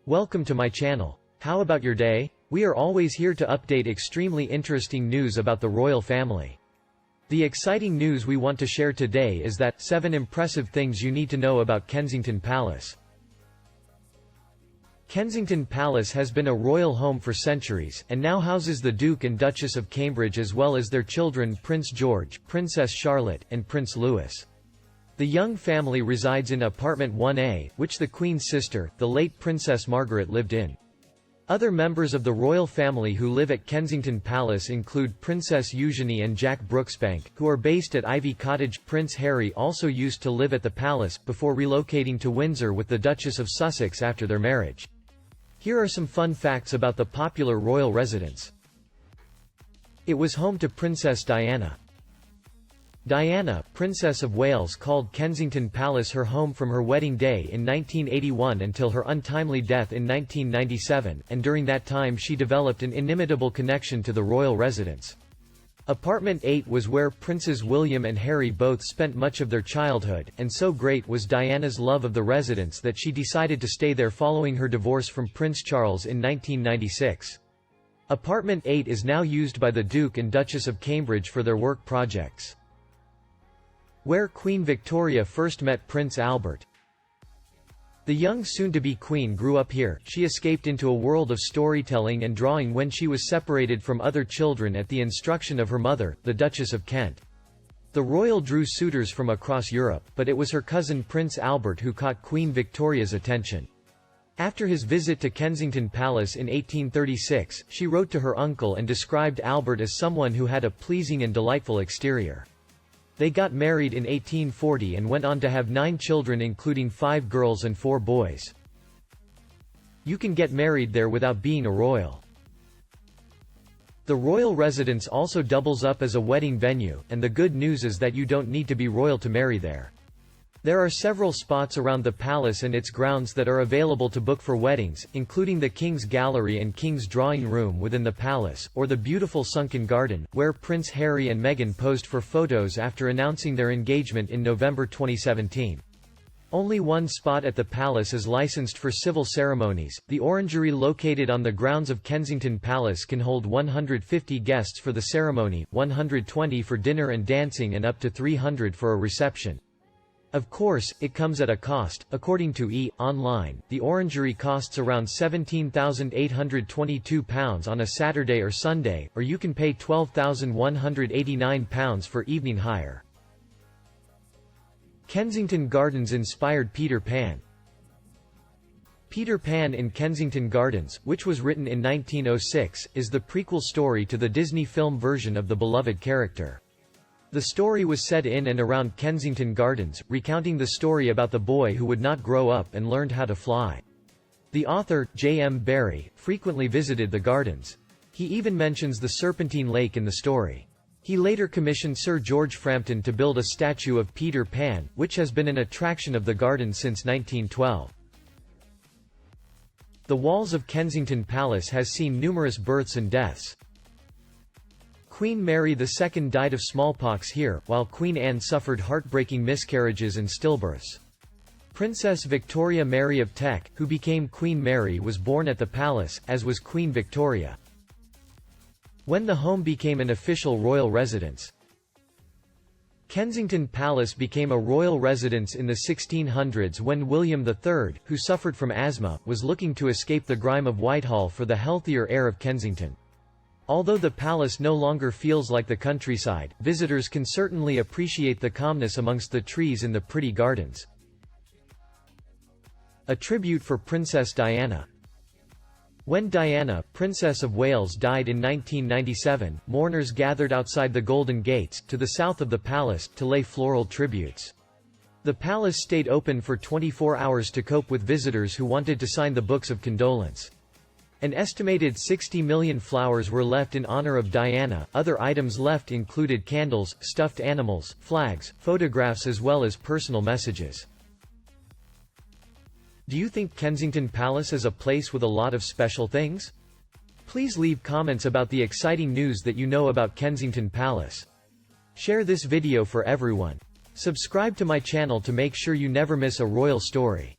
Welcome to my channel. How about your day? We are always here to update extremely interesting news about the royal family. The exciting news we want to share today is that 7 impressive things you need to know about Kensington Palace. Kensington Palace has been a royal home for centuries, and now houses the Duke and Duchess of Cambridge as well as their children Prince George, Princess Charlotte, and Prince Louis. The young family resides in apartment 1A, which the Queen's sister, the late Princess Margaret, lived in. Other members of the royal family who live at Kensington Palace include Princess Eugenie and Jack Brooksbank, who are based at Ivy Cottage. Prince Harry also used to live at the palace, before relocating to Windsor with the Duchess of Sussex after their marriage. Here are some fun facts about the popular royal residence. It was home to Princess Diana. Diana, Princess of Wales, called Kensington Palace her home from her wedding day in 1981 until her untimely death in 1997, and during that time she developed an inimitable connection to the royal residence. Apartment 8 was where Princes William and Harry both spent much of their childhood, and so great was Diana's love of the residence that she decided to stay there following her divorce from Prince Charles in 1996. Apartment 8 is now used by the Duke and Duchess of Cambridge for their work projects. Where Queen Victoria first met Prince Albert. The young soon-to-be queen grew up here. She escaped into a world of storytelling and drawing when she was separated from other children at the instruction of her mother, the Duchess of Kent. The royal drew suitors from across Europe, but it was her cousin Prince Albert who caught Queen Victoria's attention. After his visit to Kensington Palace in 1836, she wrote to her uncle and described Albert as someone who had a pleasing and delightful exterior. They got married in 1840 and went on to have 9 children, including 5 girls and 4 boys. You can get married there without being a royal. The royal residence also doubles up as a wedding venue, and the good news is that you don't need to be royal to marry there. There are several spots around the palace and its grounds that are available to book for weddings, including the King's Gallery and King's Drawing Room within the palace, or the beautiful sunken garden, where Prince Harry and Meghan posed for photos after announcing their engagement in November 2017. Only one spot at the palace is licensed for civil ceremonies. The orangery located on the grounds of Kensington Palace can hold 150 guests for the ceremony, 120 for dinner and dancing, and up to 300 for a reception. Of course, it comes at a cost. According to Online, the orangery costs around £17,822 on a Saturday or Sunday, or you can pay £12,189 for evening hire. Kensington Gardens inspired Peter Pan. Peter Pan in Kensington Gardens, which was written in 1906, is the prequel story to the Disney film version of the beloved character. The story was set in and around Kensington Gardens, recounting the story about the boy who would not grow up and learned how to fly. The author, J.M. Barrie, frequently visited the gardens. He even mentions the Serpentine Lake in the story. He later commissioned Sir George Frampton to build a statue of Peter Pan, which has been an attraction of the gardens since 1912. The walls of Kensington Palace has seen numerous births and deaths. Queen Mary II died of smallpox here, while Queen Anne suffered heartbreaking miscarriages and stillbirths. Princess Victoria Mary of Teck, who became Queen Mary, was born at the palace, as was Queen Victoria. When the home became an official royal residence. Kensington Palace became a royal residence in the 1600s when William III, who suffered from asthma, was looking to escape the grime of Whitehall for the healthier air of Kensington. Although the palace no longer feels like the countryside, visitors can certainly appreciate the calmness amongst the trees in the pretty gardens. A tribute for Princess Diana. When Diana, Princess of Wales, died in 1997, mourners gathered outside the Golden Gates, to the south of the palace, to lay floral tributes. The palace stayed open for 24 hours to cope with visitors who wanted to sign the books of condolence. An estimated 60 million flowers were left in honor of Diana. Other items left included candles, stuffed animals, flags, photographs, as well as personal messages. Do you think Kensington Palace is a place with a lot of special things? Please leave comments about the exciting news that you know about Kensington Palace. Share this video for everyone. Subscribe to my channel to make sure you never miss a royal story.